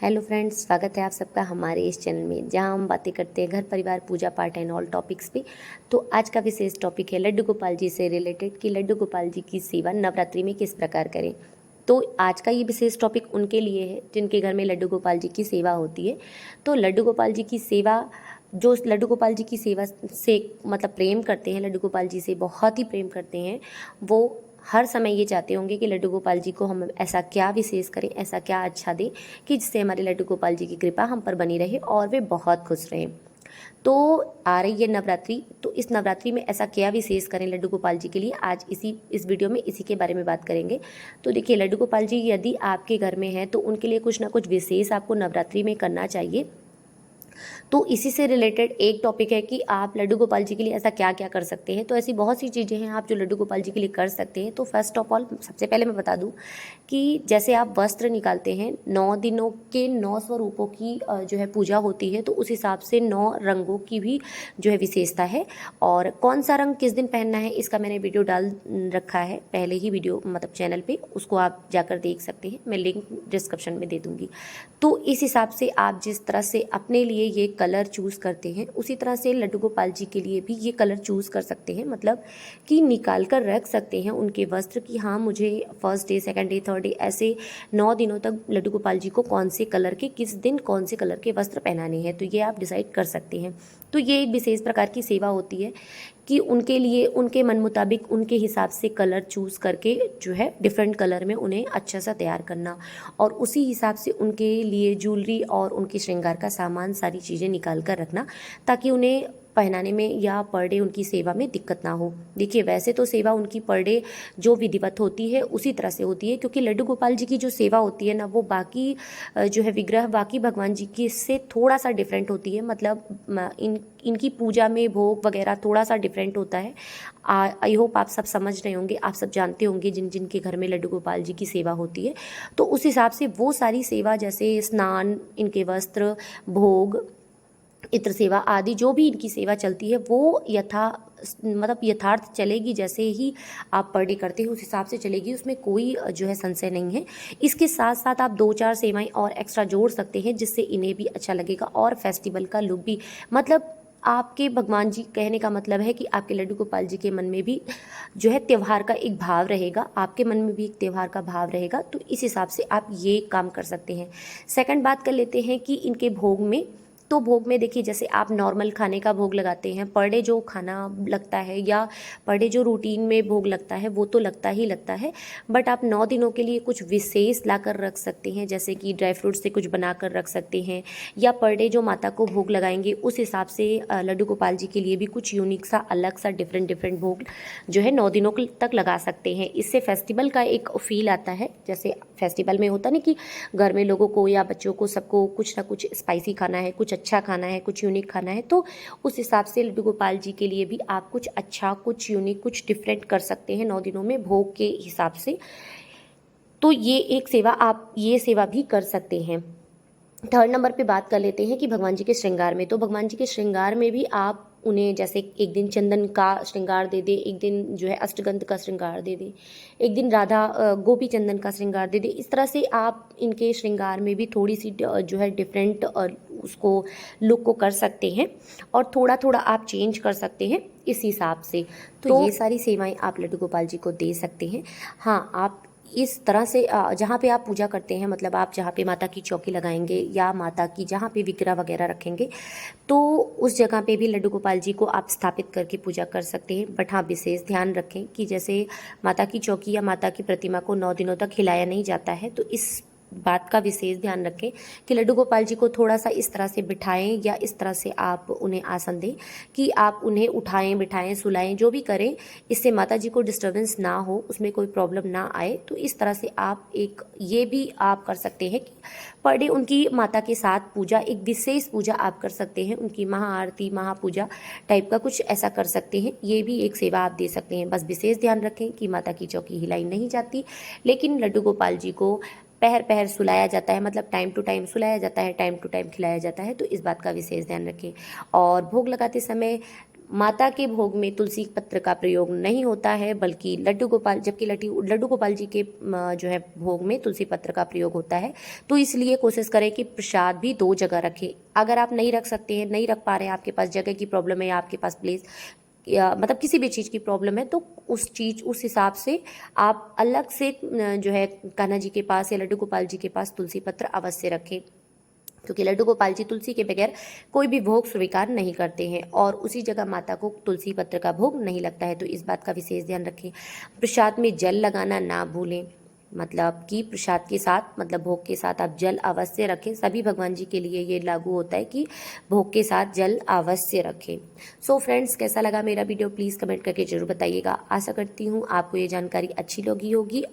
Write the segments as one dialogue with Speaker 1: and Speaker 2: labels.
Speaker 1: Hello friends, स्वागत है आप सबका हमारे इस चैनल में जहां हम बातें करते हैं घर परिवार पूजा पाठ एंड ऑल टॉपिक्स पे। तो आज का विशेष टॉपिक है लड्डू गोपाल जी से रिलेटेड कि लड्डू गोपाल जी की सेवा नवरात्रि में किस प्रकार करें। तो आज का ये विशेष टॉपिक उनके लिए है जिनके घर में लड्डू गोपाल जी की सेवा होती है। तो लड्डू गोपाल जी की सेवा, जो लड्डू गोपाल जी की सेवा से मतलब प्रेम करते हैं, लड्डू गोपाल जी से बहुत ही प्रेम करते हैं, वो हर समय ये चाहते होंगे कि लड्डू गोपाल जी को हम ऐसा क्या विशेष करें, ऐसा क्या अच्छा दें कि जिससे हमारे लड्डू गोपाल जी की कृपा हम पर बनी रहे और वे बहुत खुश रहें। तो आ रही है नवरात्रि, तो इस नवरात्रि में ऐसा क्या विशेष करें लड्डू गोपाल जी के लिए, आज इस वीडियो में इसी के बारे में बात करेंगे। तो देखिए, लड्डू गोपाल जी यदि आपके घर में हैं तो उनके लिए कुछ ना कुछ विशेष आपको नवरात्रि में करना चाहिए। तो इसी से रिलेटेड एक टॉपिक है कि आप लड्डू गोपाल जी के लिए ऐसा क्या क्या कर सकते हैं। तो ऐसी बहुत सी चीज़ें हैं आप जो लड्डू गोपाल जी के लिए कर सकते हैं। तो फर्स्ट ऑफ ऑल, सबसे पहले मैं बता दूं कि जैसे आप वस्त्र निकालते हैं, 9 दिनों के 9 स्वरूपों की जो है पूजा होती है, तो उस हिसाब से 9 रंगों की भी जो है विशेषता है। और कौन सा रंग किस दिन पहनना है इसका मैंने वीडियो डाल रखा है पहले ही, वीडियो मतलब चैनल पे, उसको आप जाकर देख सकते हैं, मैं लिंक डिस्क्रिप्शन में दे दूँगी। तो इस हिसाब से आप जिस तरह से अपने लिए ये कलर चूज़ करते हैं, उसी तरह से लड्डू गोपाल जी के लिए भी ये कलर चूज़ कर सकते हैं। मतलब कि निकाल कर रख सकते हैं उनके वस्त्र कि हाँ, मुझे first day, second day, third day, ऐसे 9 दिनों तक लड्डू गोपाल जी को कौन से कलर के, किस दिन कौन से कलर के वस्त्र पहनाने हैं, तो ये आप डिसाइड कर सकते हैं। तो ये एक विशेष प्रकार की सेवा होती है कि उनके लिए उनके मन मुताबिक उनके हिसाब से कलर चूज़ करके जो है डिफरेंट कलर में उन्हें अच्छा सा तैयार करना, और उसी हिसाब से उनके लिए ज्वेलरी और उनके श्रृंगार का सामान, सारी चीज़ें निकाल कर रखना ताकि उन्हें पहनाने में या पर डे उनकी सेवा में दिक्कत ना हो। देखिए, वैसे तो सेवा उनकी पर डे जो विधिवत होती है उसी तरह से होती है, क्योंकि लड्डू गोपाल जी की जो सेवा होती है ना, वो बाकी जो है विग्रह बाकी भगवान जी की से थोड़ा सा डिफरेंट होती है। मतलब इनकी पूजा में भोग वगैरह थोड़ा सा डिफरेंट होता है। आई होप आप सब समझ रहे होंगे, आप सब जानते होंगे जिन जिन के घर में लड्डू गोपाल जी की सेवा होती है। तो उस हिसाब से वो सारी सेवा, जैसे स्नान, इनके वस्त्र, भोग, इत्र सेवा आदि जो भी इनकी सेवा चलती है, वो यथार्थ चलेगी। जैसे ही आप पर डे करते हो उस हिसाब से चलेगी, उसमें कोई जो है संशय नहीं है। इसके साथ साथ आप 2-4 सेवाएं और एक्स्ट्रा जोड़ सकते हैं जिससे इन्हें भी अच्छा लगेगा और फेस्टिवल का लुक भी, मतलब आपके भगवान जी, कहने का मतलब है कि आपके लड्डू गोपाल जी के मन में भी जो है त्यौहार का एक भाव रहेगा, आपके मन में भी एक त्यौहार का भाव रहेगा। तो इस हिसाब से आप ये काम कर सकते हैं। सेकंड बात कर लेते हैं कि इनके भोग में, तो भोग में देखिए, जैसे आप नॉर्मल खाने का भोग लगाते हैं, पर डे जो खाना लगता है या पर डे जो रूटीन में भोग लगता है वो तो लगता ही लगता है, बट आप 9 दिनों के लिए कुछ विशेष ला कर रख सकते हैं। जैसे कि ड्राई फ्रूट से कुछ बना कर रख सकते हैं, या पर डे जो माता को भोग लगाएंगे उस हिसाब से लड्डू गोपाल जी के लिए भी कुछ यूनिक सा, अलग सा, डिफरेंट डिफरेंट भोग जो है 9 दिनों तक लगा सकते हैं। इससे फेस्टिवल का एक फील आता है। जैसे फेस्टिवल में होता ना कि घर में लोगों को या बच्चों को सबको कुछ ना कुछ स्पाइसी खाना है, कुछ अच्छा खाना है, कुछ यूनिक खाना है, तो उस हिसाब से लड्डू गोपाल जी के लिए भी आप कुछ अच्छा, कुछ यूनिक, कुछ डिफरेंट कर सकते हैं 9 दिनों में भोग के हिसाब से। तो ये एक सेवा, आप ये सेवा भी कर सकते हैं। थर्ड नंबर पे बात कर लेते हैं कि भगवान जी के श्रृंगार में, तो भगवान जी के श्रृंगार में भी आप उन्हें जैसे एक दिन चंदन का श्रृंगार दे दे, एक दिन जो है अष्टगंध का श्रृंगार दे दे, एक दिन राधा गोपी चंदन का श्रृंगार दे दे। इस तरह से आप इनके श्रृंगार में भी थोड़ी सी जो है डिफरेंट उसको लुक को कर सकते हैं, और थोड़ा थोड़ा आप चेंज कर सकते हैं इस हिसाब से। तो ये सारी सेवाएं आप लड्डू गोपाल जी को दे सकते हैं। हाँ, आप इस तरह से जहाँ पे आप पूजा करते हैं, मतलब आप जहाँ पे माता की चौकी लगाएंगे या माता की जहाँ पे विग्रह वगैरह रखेंगे, तो उस जगह पे भी लड्डू गोपाल जी को आप स्थापित करके पूजा कर सकते हैं। बट हाँ, विशेष ध्यान रखें कि जैसे माता की चौकी या माता की प्रतिमा को 9 दिनों तक हिलाया नहीं जाता है, तो इस बात का विशेष ध्यान रखें कि लड्डू गोपाल जी को थोड़ा सा इस तरह से बिठाएं या इस तरह से आप उन्हें आसन दें कि आप उन्हें उठाएं, बिठाएं, सुलाएं, जो भी करें, इससे माता जी को डिस्टर्बेंस ना हो, उसमें कोई प्रॉब्लम ना आए। तो इस तरह से आप एक ये भी आप कर सकते हैं कि पर डे उनकी माता के साथ पूजा, एक विशेष पूजा आप कर सकते हैं, उनकी महाआरती, महापूजा टाइप का कुछ ऐसा कर सकते हैं। ये भी एक सेवा आप दे सकते हैं। बस विशेष ध्यान रखें कि माता की चौकी हिलाई नहीं जाती, लेकिन लड्डू गोपाल जी को पहर पहर सुलाया जाता है, मतलब टाइम टू टाइम सुलाया जाता है, टाइम टू टाइम खिलाया जाता है। तो इस बात का विशेष ध्यान रखें। और भोग लगाते समय माता के भोग में तुलसी पत्र का प्रयोग नहीं होता है, बल्कि लड्डू गोपाल जी के जो है भोग में तुलसी पत्र का प्रयोग होता है। तो इसलिए कोशिश करें कि प्रसाद भी 2 जगह रखें। अगर आप नहीं रख सकते हैं, नहीं रख पा रहे हैं, आपके पास जगह की प्रॉब्लम है या आपके पास प्लेस या मतलब किसी भी चीज़ की प्रॉब्लम है, तो उस हिसाब से आप अलग से जो है कान्हा जी के पास या लड्डू गोपाल जी के पास तुलसी पत्र अवश्य रखें, क्योंकि लड्डू गोपाल जी तुलसी के बगैर कोई भी भोग स्वीकार नहीं करते हैं और उसी जगह माता को तुलसी पत्र का भोग नहीं लगता है। तो इस बात का विशेष ध्यान रखें। प्रसाद में जल लगाना ना भूलें, मतलब कि प्रसाद के साथ मतलब भोग के साथ आप जल अवश्य रखें। सभी भगवान जी के लिए ये लागू होता है कि भोग के साथ जल अवश्य रखें। सो फ्रेंड्स, कैसा लगा मेरा वीडियो प्लीज़ कमेंट करके ज़रूर बताइएगा। आशा करती हूँ आपको ये जानकारी अच्छी लगी होगी,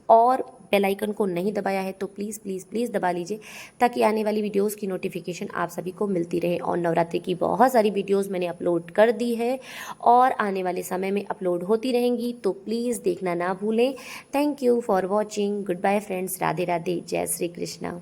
Speaker 1: और बेल आइकन को नहीं दबाया है तो प्लीज़ प्लीज़ प्लीज़ दबा लीजिए, ताकि आने वाली वीडियोस की नोटिफिकेशन आप सभी को मिलती रहे। और नवरात्रि की बहुत सारी वीडियोस मैंने अपलोड कर दी है और आने वाले समय में अपलोड होती रहेंगी, तो प्लीज़ देखना ना भूलें। Thank you for watching. Good bye friends. Radhe Radhe. जय श्री कृष्णा।